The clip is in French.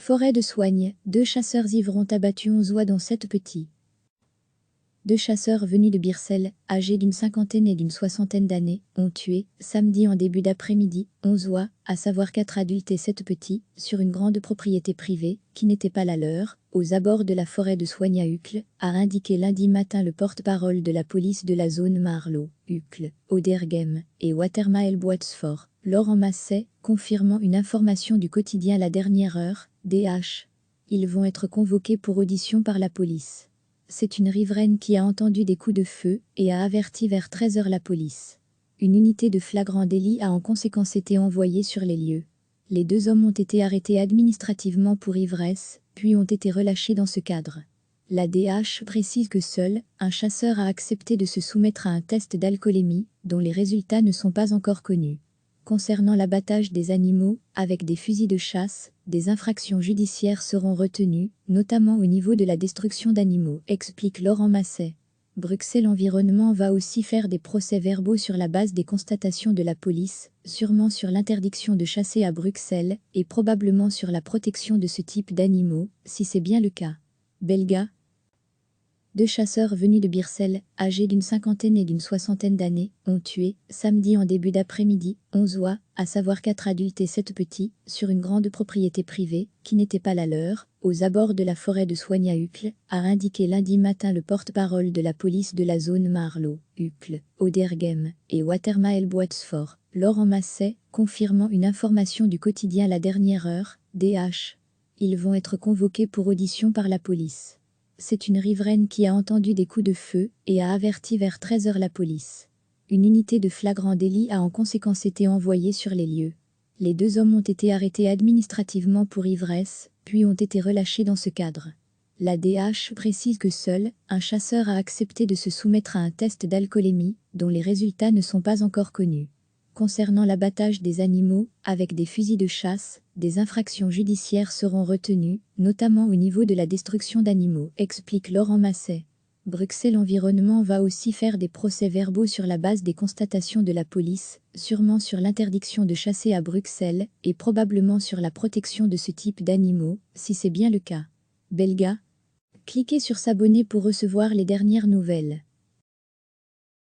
Forêt de Soignes, 2 chasseurs ivres ont abattu 11 oies dont 7 petits. 2 chasseurs venus de Bircel, âgés d'une cinquantaine et d'une soixantaine d'années, ont tué, samedi en début d'après-midi, 11 oies, à savoir 4 adultes et 7 petits, sur une grande propriété privée, qui n'était pas la leur, aux abords de la forêt de Soignes à Uccle, a indiqué lundi matin le porte-parole de la police de la zone Marlo, Uccle, Auderghem et Watermael-Boitsfort, Laurent Masset, confirmant une information du quotidien La Dernière Heure, DH. Ils vont être convoqués pour audition par la police. C'est une riveraine qui a entendu des coups de feu et a averti vers 13 h la police. Une unité de flagrant délit a en conséquence été envoyée sur les lieux. Les 2 hommes ont été arrêtés administrativement pour ivresse, puis ont été relâchés dans ce cadre. La DH précise que seul un chasseur a accepté de se soumettre à un test d'alcoolémie, dont les résultats ne sont pas encore connus. Concernant l'abattage des animaux, avec des fusils de chasse, des infractions judiciaires seront retenues, notamment au niveau de la destruction d'animaux, explique Laurent Masset. Bruxelles Environnement va aussi faire des procès-verbaux sur la base des constatations de la police, sûrement sur l'interdiction de chasser à Bruxelles, et probablement sur la protection de ce type d'animaux, si c'est bien le cas. Belga. 2 chasseurs venus de Bircel, âgés d'une cinquantaine et d'une soixantaine d'années, ont tué, samedi en début d'après-midi, 11 oies, à savoir 4 adultes et 7 petits, sur une grande propriété privée, qui n'était pas la leur, aux abords de la forêt de Soignes à Uccle, a indiqué lundi matin le porte-parole de la police de la zone Marlo, Uccle, Auderghem et Watermael-Boitsfort, Laurent Masset, confirmant une information du quotidien La Dernière Heure, DH. Ils vont être convoqués pour audition par la police. C'est une riveraine qui a entendu des coups de feu et a averti vers 13 h la police. Une unité de flagrant délit a en conséquence été envoyée sur les lieux. Les 2 hommes ont été arrêtés administrativement pour ivresse, puis ont été relâchés dans ce cadre. La DH précise que seul un chasseur a accepté de se soumettre à un test d'alcoolémie, dont les résultats ne sont pas encore connus. Concernant l'abattage des animaux, avec des fusils de chasse, des infractions judiciaires seront retenues, notamment au niveau de la destruction d'animaux, explique Laurent Masset. Bruxelles Environnement va aussi faire des procès-verbaux sur la base des constatations de la police, sûrement sur l'interdiction de chasser à Bruxelles, et probablement sur la protection de ce type d'animaux, si c'est bien le cas. Belga. Cliquez sur s'abonner pour recevoir les dernières nouvelles.